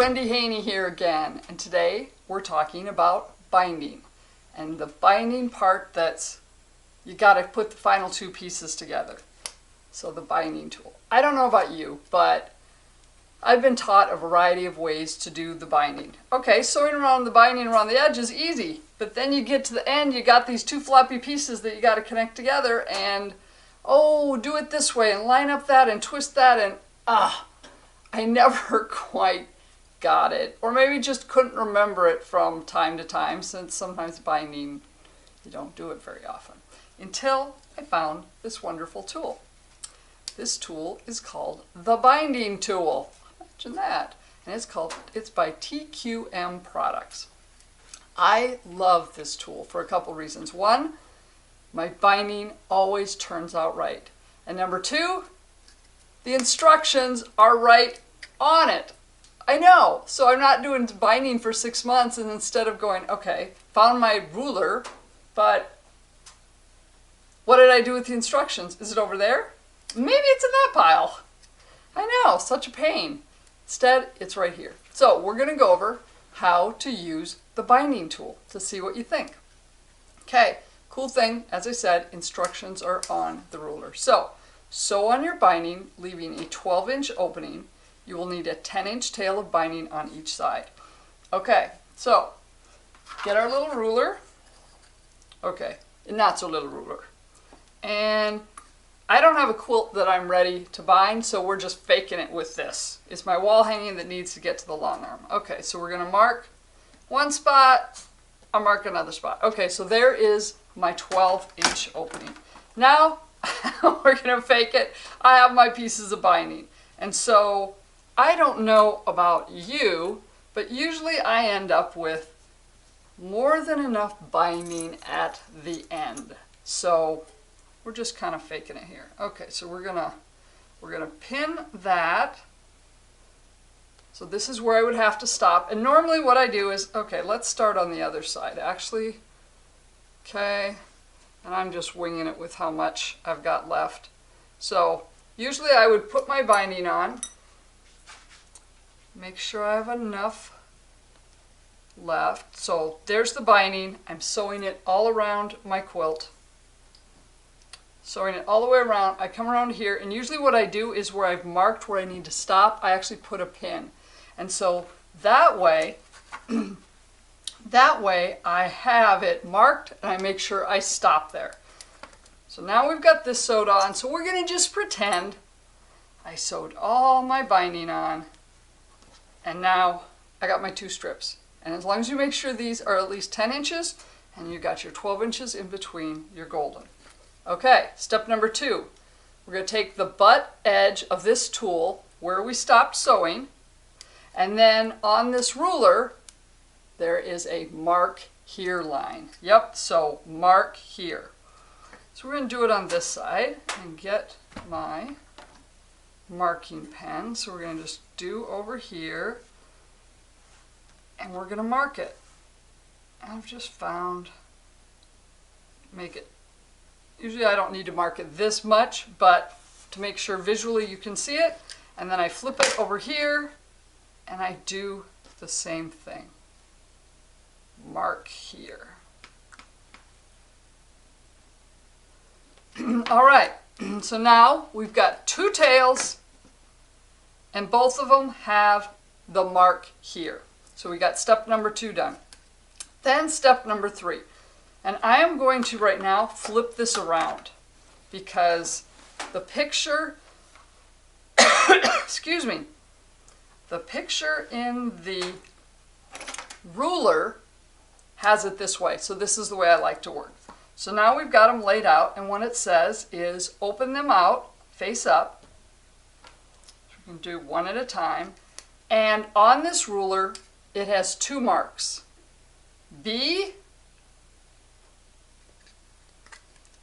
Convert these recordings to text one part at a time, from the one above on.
Wendy Haney here again, and today we're talking about binding. And the binding part that's, you gotta put the final two pieces together. So the binding tool. I don't know about you, but I've been taught a variety of ways to do the binding. Okay, sewing around the binding around the edge is easy, but then you get to the end, you got these two floppy pieces that you gotta connect together, and oh, do it this way, and line up that, and twist that, and I never quite got it. Or maybe just couldn't remember it from time to time, since sometimes binding, you don't do it very often. Until I found this wonderful tool. This tool is called the binding tool. Imagine that. And it's by TQM Products. I love this tool for a couple reasons. One, my binding always turns out right. And number two, the instructions are right on it. I know, so I'm not doing binding for 6 months and instead of going, okay, found my ruler, but what did I do with the instructions? Is it over there? Maybe it's in that pile. I know, such a pain. Instead, it's right here. So we're going to go over how to use the binding tool to see what you think. Okay, cool thing, as I said, instructions are on the ruler. So, sew on your binding, leaving a 12-inch opening. You will need a 10-inch tail of binding on each side. Okay, so get our little ruler. Okay, not so little ruler. And I don't have a quilt that I'm ready to bind, so we're just faking it with this. It's my wall hanging that needs to get to the long arm. Okay, so we're going to mark one spot. I'll mark another spot. Okay, so there is my 12-inch opening. Now, we're going to fake it. I have my pieces of binding. And so, I don't know about you, but usually I end up with more than enough binding at the end. So, we're just kind of faking it here. Okay, so we're gonna pin that. So this is where I would have to stop. And normally what I do is, okay, let's start on the other side. Actually, okay, and I'm just winging it with how much I've got left. So usually I would put my binding on, make sure I have enough left. So there's the binding. I'm sewing it all around my quilt. Sewing it all the way around. I come around here, and usually what I do is where I've marked where I need to stop, I actually put a pin. And so that way I have it marked and I make sure I stop there. So now we've got this sewed on, so we're going to just pretend I sewed all my binding on, and now I got my two strips. And as long as you make sure these are at least 10 inches and you got your 12 inches in between, you're golden. Okay, step number 2. We're going to take the butt edge of this tool where we stopped sewing, and then on this ruler there is a mark here line. Yep, so mark here. So we're going to do it on this side and get my marking pen. So we're going to just do over here and we're going to mark it. I've just found, make it, usually I don't need to mark it this much, but to make sure visually you can see it, and then I flip it over here and I do the same thing. Mark here. All right, so now we've got two tails and both of them have the mark here. So we got step number 2 done. Then step number 3. And I am going to right now flip this around because the picture, excuse me, the picture in the ruler has it this way. So this is the way I like to work. So now we've got them laid out, and what it says is open them out, face up. So we can do one at a time. And on this ruler, it has 2 marks, B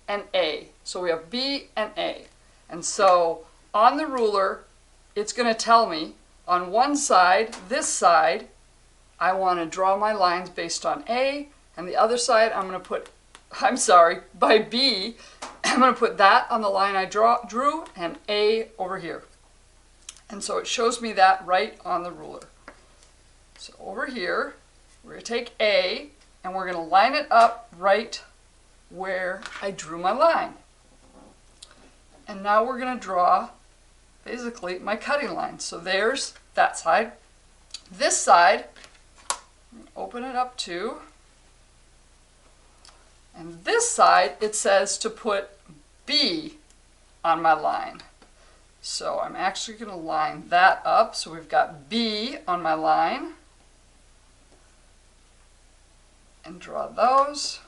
and A. So we have B and A. And so on the ruler, it's going to tell me on one side, this side, I want to draw my lines based on A, and the other side I'm going to put, by B, I'm going to put that on the line I drew and A over here. And so it shows me that right on the ruler. So over here, we're going to take A and we're going to line it up right where I drew my line. And now we're going to draw basically my cutting line. So there's that side. This side, open it up too. And this side, it says to put B on my line. So I'm actually going to line that up. So we've got B on my line. And draw those.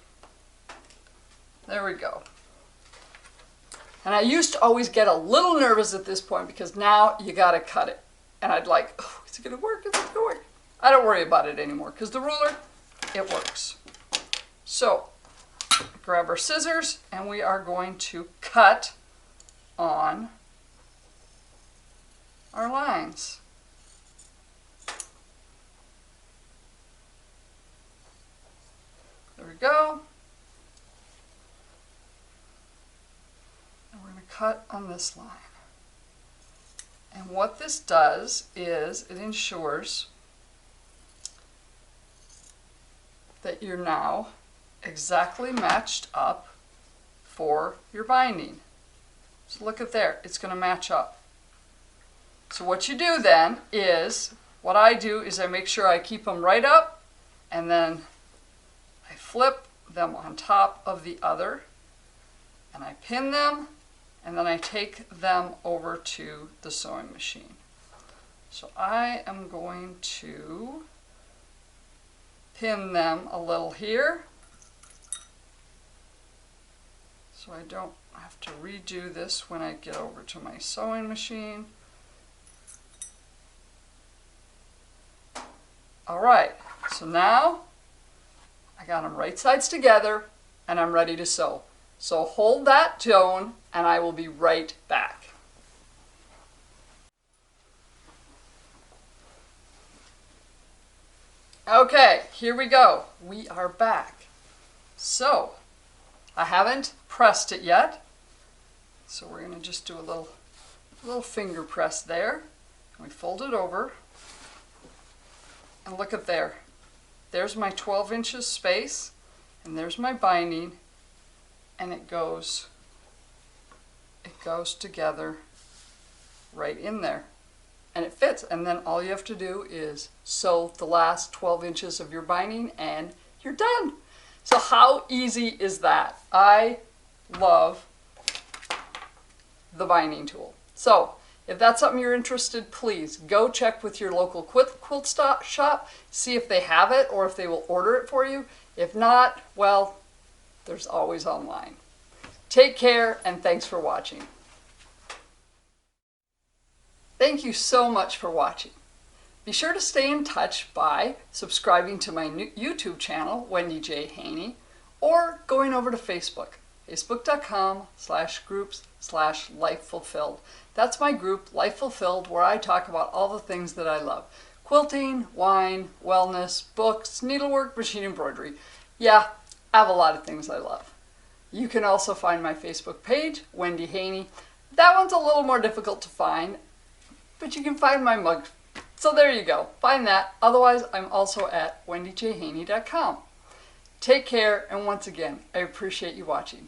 There we go. And I used to always get a little nervous at this point because now you got to cut it. And I'd like, oh, is it going to work? Is it going to work? I don't worry about it anymore because the ruler, it works. So grab our scissors and we are going to cut on our lines. There we go. And we're going to cut on this line. And what this does is it ensures that you're now exactly matched up for your binding. So look at there, it's going to match up. So what you do then is, what I do is I make sure I keep them right up and then I flip them on top of the other and I pin them and then I take them over to the sewing machine. So I am going to pin them a little here so I don't have to redo this when I get over to my sewing machine. All right, so now I got them right sides together and I'm ready to sew. So hold that tone and I will be right back. Okay, here we go. We are back. So I haven't pressed it yet. So we're going to just do a little finger press there. And we fold it over. And look at there. There's my 12 inches space, and there's my binding, and it goes together right in there. And it fits, and then all you have to do is sew the last 12 inches of your binding and you're done. So how easy is that? I love the binding tool. So if that's something you're interested, please go check with your local quilt shop, see if they have it or if they will order it for you. If not, well, there's always online. Take care and thanks for watching. Thank you so much for watching. Be sure to stay in touch by subscribing to my new YouTube channel, Wendy J. Haney, or going over to Facebook, facebook.com/groups/lifefulfilled. That's my group, Life Fulfilled, where I talk about all the things that I love. Quilting, wine, wellness, books, needlework, machine embroidery. Yeah, I have a lot of things I love. You can also find my Facebook page, Wendy Haney. That one's a little more difficult to find, but you can find my mug. So there you go, find that. Otherwise, I'm also at wendyjhaney.com. Take care, and once again, I appreciate you watching.